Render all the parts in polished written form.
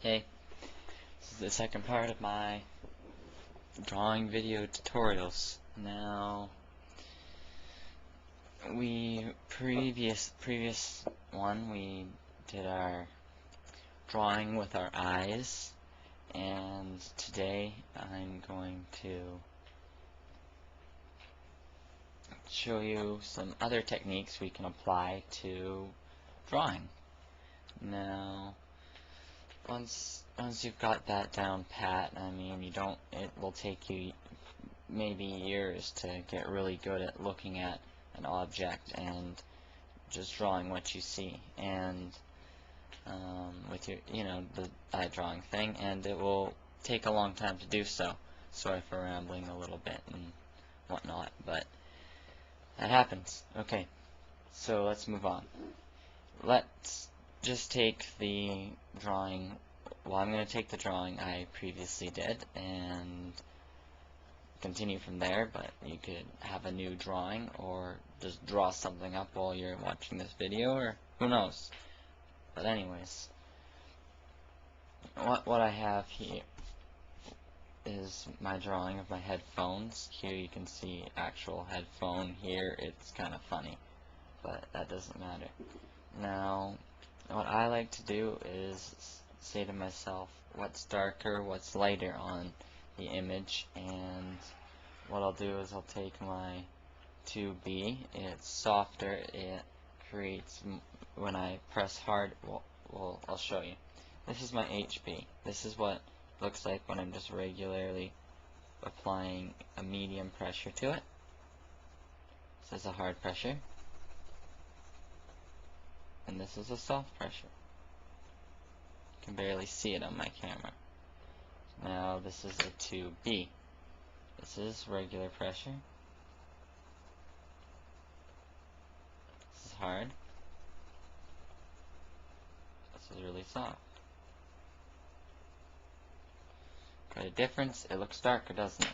Hey, this is the second part of my drawing video tutorials. Now, previous one we did our drawing with our eyes, and today I'm going to show you some other techniques we can apply to drawing. Now, once you've got that down pat, I mean, it will take you maybe years to get really good at looking at an object and just drawing what you see, and with your, the eye drawing thing, and it will take a long time to do so. Sorry for rambling a little bit and whatnot, but that happens. Okay, so let's move on. Let's just take the drawing. Well, I'm going to take the drawing I previously did and continue from there, but you could have a new drawing or just draw something up while you're watching this video, or who knows. But anyways, what I have here is my drawing of my headphones. Here you can see actual headphone. Here it's kind of funny, but that doesn't matter. Now, what I like to do is say to myself, what's darker, what's lighter on the image, and what I'll do is I'll take my 2B, it's softer, it creates, when I press hard, well, I'll show you. This is my HB. This is what it looks like when I'm just regularly applying a medium pressure to it. This is a hard pressure, and this is a soft pressure. You can barely see it on my camera. Now this is a 2B. This is regular pressure. This is hard. This is really soft. Quite a difference. It looks darker, doesn't it?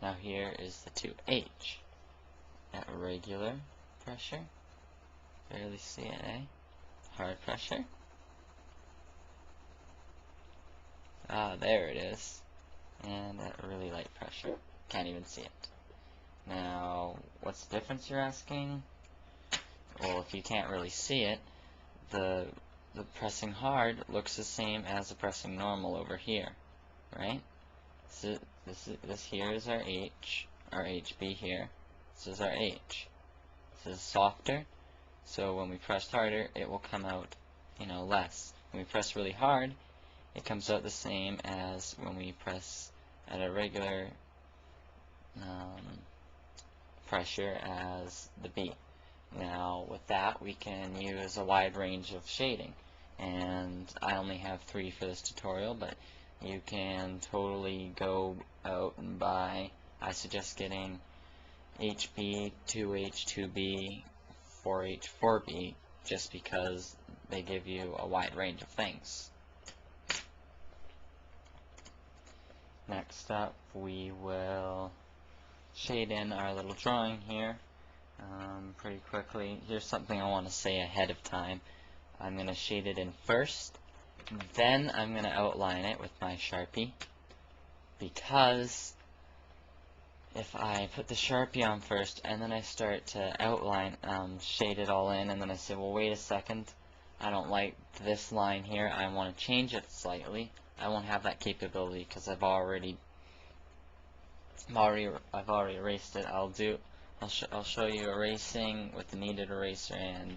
Now here is the 2H. At regular pressure. Barely see it, eh? Hard pressure. Ah, there it is. And at really light pressure. Can't even see it. Now, what's the difference, you're asking? Well, if you can't really see it, the pressing hard looks the same as the pressing normal over here, right? So this here is our H, our HB here. This is our H. This is softer, so when we press harder, it will come out, less. When we press really hard, it comes out the same as when we press at a regular pressure as the B. Now with that we can use a wide range of shading, and I only have 3 for this tutorial, but you can totally go out and buy, I suggest getting HB, 2H, 2B, 4H, 4B, just because they give you a wide range of things. Next up, we will shade in our little drawing here pretty quickly. Here's something I want to say ahead of time. I'm going to shade it in first, then I'm going to outline it with my Sharpie, because if I put the Sharpie on first and then I start to outline, shade it all in, and then I say, well, wait a second, I don't like this line here, I want to change it slightly, I won't have that capability because I've already erased it. I'll show you erasing with the kneaded eraser and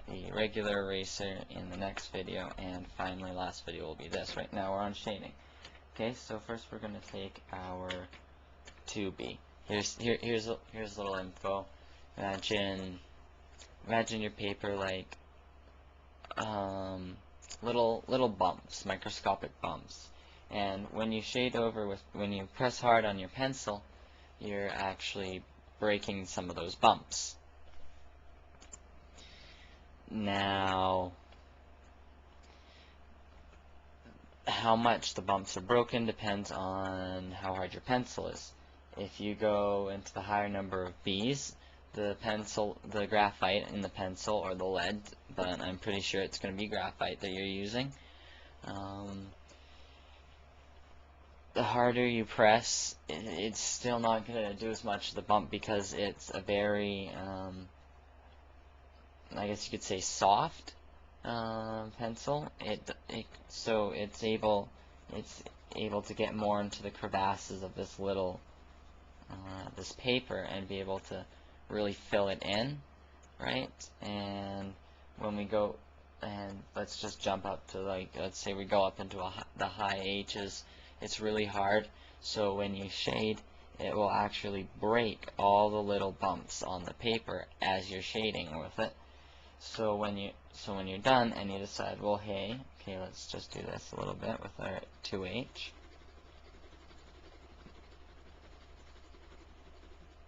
the regular eraser in the next video, and finally last video will be this. Right now we're on shading. Okay, so first we're going to take our 2B. Here's a little info. Imagine your paper like little bumps, microscopic bumps. And when you shade over when you press hard on your pencil, you're actually breaking some of those bumps. Now, how much the bumps are broken depends on how hard your pencil is. If you go into the higher number of B's, the graphite in the pencil, or the lead, but I'm pretty sure it's going to be graphite that you're using, the harder you press, it's still not going to do as much of the bump because it's a very, I guess you could say, soft pencil. So it's able to get more into the crevasses of this little this paper and be able to really fill it in, right? And when we go, and let's just jump up to, like, let's say we go up into the high H's, it's really hard. So when you shade, it will actually break all the little bumps on the paper as you're shading with it. So when you're done and you decide, well, hey, okay, let's just do this a little bit with our 2H.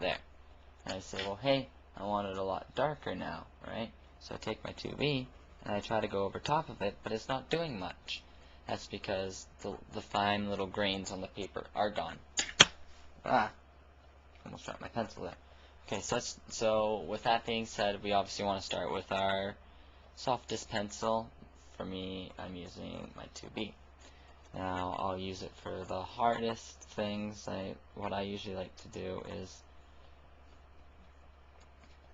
There. And I say, well, hey, I want it a lot darker now, right? So I take my 2B and I try to go over top of it, but it's not doing much. That's because the fine little grains on the paper are gone. Ah, almost dropped my pencil there. Okay, so with that being said, we obviously want to start with our softest pencil. For me, I'm using my 2B. Now I'll use it for the hardest things. What I usually like to do is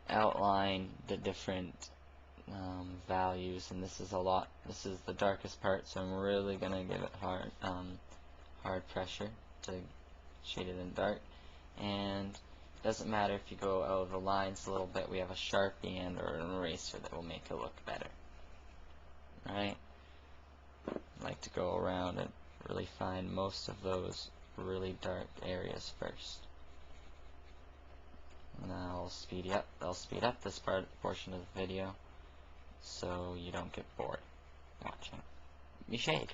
outline the different values, and this is the darkest part, so I'm really gonna give it hard pressure to shade it in dark. And it doesn't matter if you go out of the lines a little bit, we have a Sharpie and or an eraser that will make it look better. Alright? I like to go around and really find most of those really dark areas first. Now I'll speed up this portion of the video so you don't get bored watching me shade.